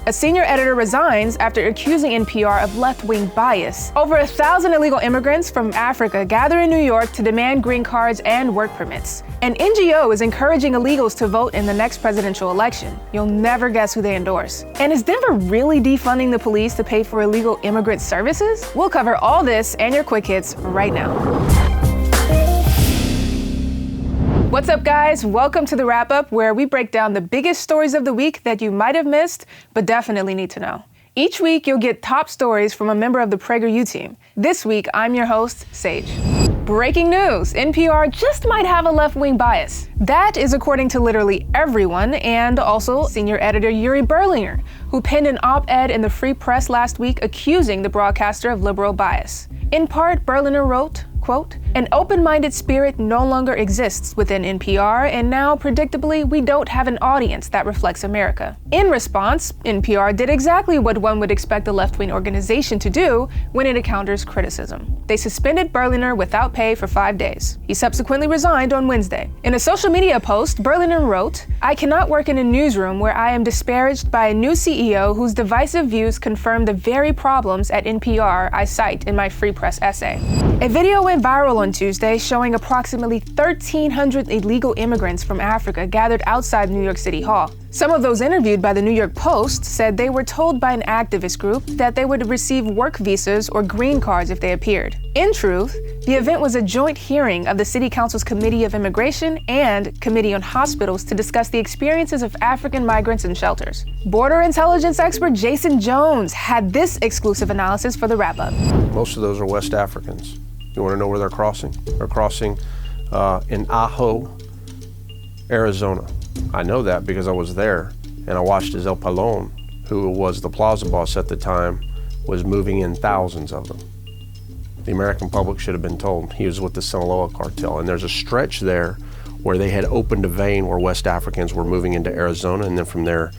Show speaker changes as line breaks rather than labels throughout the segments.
A senior editor resigns after accusing NPR of left-wing bias. Over 1,000 illegal immigrants from Africa gather in New York to demand green cards and work permits. An NGO is encouraging illegals to vote in the next presidential election. You'll never guess who they endorse. And is Denver really defunding the police to pay for illegal immigrant services? We'll cover all this and your quick hits right now. What's up, guys? Welcome to the wrap-up, where we break down the biggest stories of the week that you might have missed, but definitely need to know. Each week, you'll get top stories from a member of the PragerU team. This week, I'm your host, Sage. Breaking news, NPR just might have a left-wing bias. That is according to literally everyone, and also senior editor Uri Berliner, who penned an op-ed in the Free Press last week accusing the broadcaster of liberal bias. In part, Berliner wrote, quote, "An open-minded spirit no longer exists within NPR, and now, predictably, we don't have an audience that reflects America." In response, NPR did exactly what one would expect a left-wing organization to do when it encounters criticism. They suspended Berliner without pay for 5 days. He subsequently resigned on Wednesday. In a social media post, Berliner wrote, "I cannot work in a newsroom where I am disparaged by a new CEO whose divisive views confirm the very problems at NPR I cite in my Free Press essay." A video went viral on Tuesday showing approximately 1,300 illegal immigrants from Africa gathered outside New York City Hall. Some of those interviewed by the New York Post said they were told by an activist group that they would receive work visas or green cards if they appeared. In truth, the event was a joint hearing of the City Council's Committee of Immigration and Committee on Hospitals to discuss the experiences of African migrants in shelters. Border intelligence expert Jason Jones had this exclusive analysis for the wrap-up.
Most of those are West Africans. You want to know where they're crossing? They're crossing in Ajo, Arizona. I know that because I was there, and I watched as El Palon, who was the plaza boss at the time, was moving in thousands of them. The American public should have been told he was with the Sinaloa cartel, and there's a stretch there where they had opened a vein where West Africans were moving into Arizona, and then from there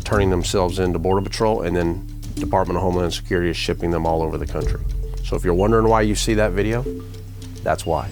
turning themselves into Border Patrol, and then Department of Homeland Security is shipping them all over the country. So if you're wondering why you see that video, that's why.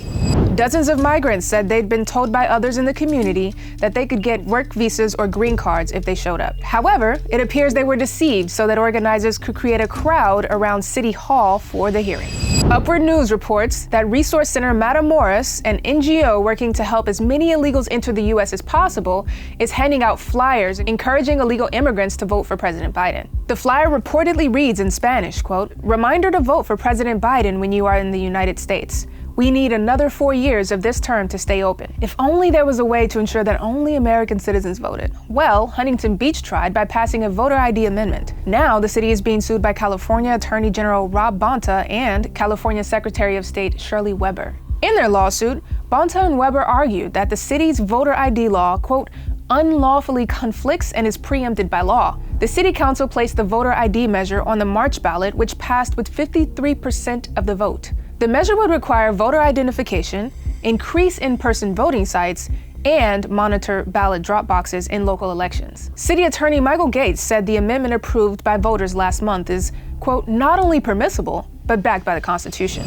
Dozens of migrants said they'd been told by others in the community that they could get work visas or green cards if they showed up. However, it appears they were deceived so that organizers could create a crowd around City Hall for the hearing. Upward News reports that Resource Center Matamoros, an NGO working to help as many illegals enter the U.S. as possible, is handing out flyers encouraging illegal immigrants to vote for President Biden. The flyer reportedly reads in Spanish, quote, "Reminder to vote for President Biden when you are in the United States. We need another 4 years of this term to stay open." If only there was a way to ensure that only American citizens voted. Well, Huntington Beach tried by passing a voter ID amendment. Now, the city is being sued by California Attorney General Rob Bonta and California Secretary of State Shirley Weber. In their lawsuit, Bonta and Weber argued that the city's voter ID law, quote, "unlawfully conflicts and is preempted by law." The city council placed the voter ID measure on the March ballot, which passed with 53% of the vote. The measure would require voter identification, increase in-person voting sites, and monitor ballot drop boxes in local elections. City Attorney Michael Gates said the amendment approved by voters last month is, quote, "not only permissible, but backed by the Constitution."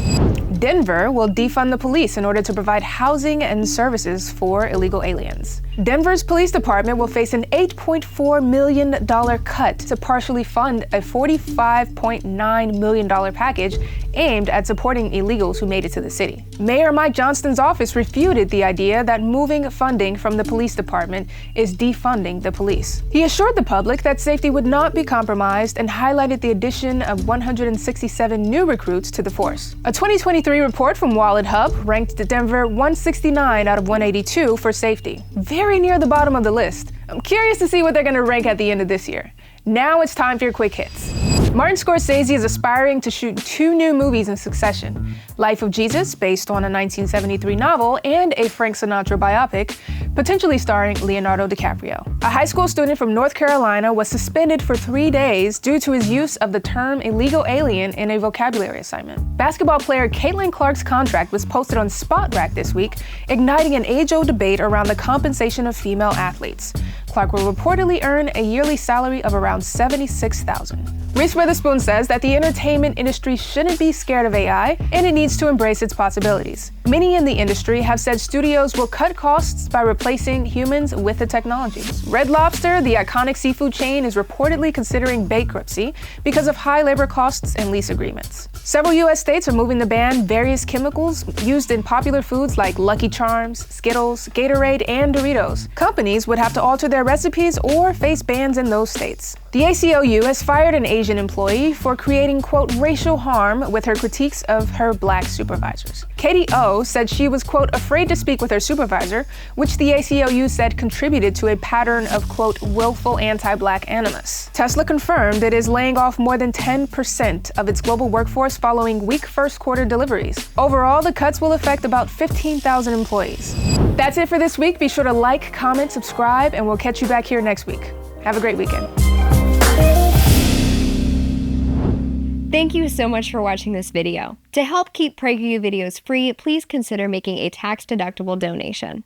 Denver will defund the police in order to provide housing and services for illegal aliens. Denver's police department will face an $8.4 million cut to partially fund a $45.9 million package aimed at supporting illegals who made it to the city. Mayor Mike Johnston's office refuted the idea that moving funding from the police department is defunding the police. He assured the public that safety would not be compromised and highlighted the addition of 167 new recruits to the force. A 2023 report from WalletHub ranked Denver 169 out of 182 for safety, very near the bottom of the list. I'm curious to see what they're going to rank at the end of this year. Now it's time for your quick hits. Martin Scorsese is aspiring to shoot 2 new movies in succession: Life of Jesus, based on a 1973 novel, and a Frank Sinatra biopic, potentially starring Leonardo DiCaprio. A high school student from North Carolina was suspended for 3 days due to his use of the term illegal alien in a vocabulary assignment. Basketball player Caitlin Clark's contract was posted on SpotRack this week, igniting an age-old debate around the compensation of female athletes. Clark will reportedly earn a yearly salary of around $76,000. Reese Witherspoon says that the entertainment industry shouldn't be scared of AI, and it needs to embrace its possibilities. Many in the industry have said studios will cut costs by replacing humans with the technology. Red Lobster, the iconic seafood chain, is reportedly considering bankruptcy because of high labor costs and lease agreements. Several U.S. states are moving to ban various chemicals used in popular foods like Lucky Charms, Skittles, Gatorade, and Doritos. Companies would have to alter their recipes or face bans in those states. The ACLU has fired an Asian employee for creating, quote, racial harm with her critiques of her black supervisors. Katie O said she was, quote, afraid to speak with her supervisor, which the ACLU said contributed to a pattern of, quote, willful anti-black animus. Tesla confirmed it is laying off more than 10% of its global workforce following weak first quarter deliveries. Overall, the cuts will affect about 15,000 employees. That's it for this week. Be sure to like, comment, subscribe, and we'll catch you back here next week. Have a great weekend.
Thank you so much for watching this video. To help keep PragerU videos free, please consider making a tax-deductible donation.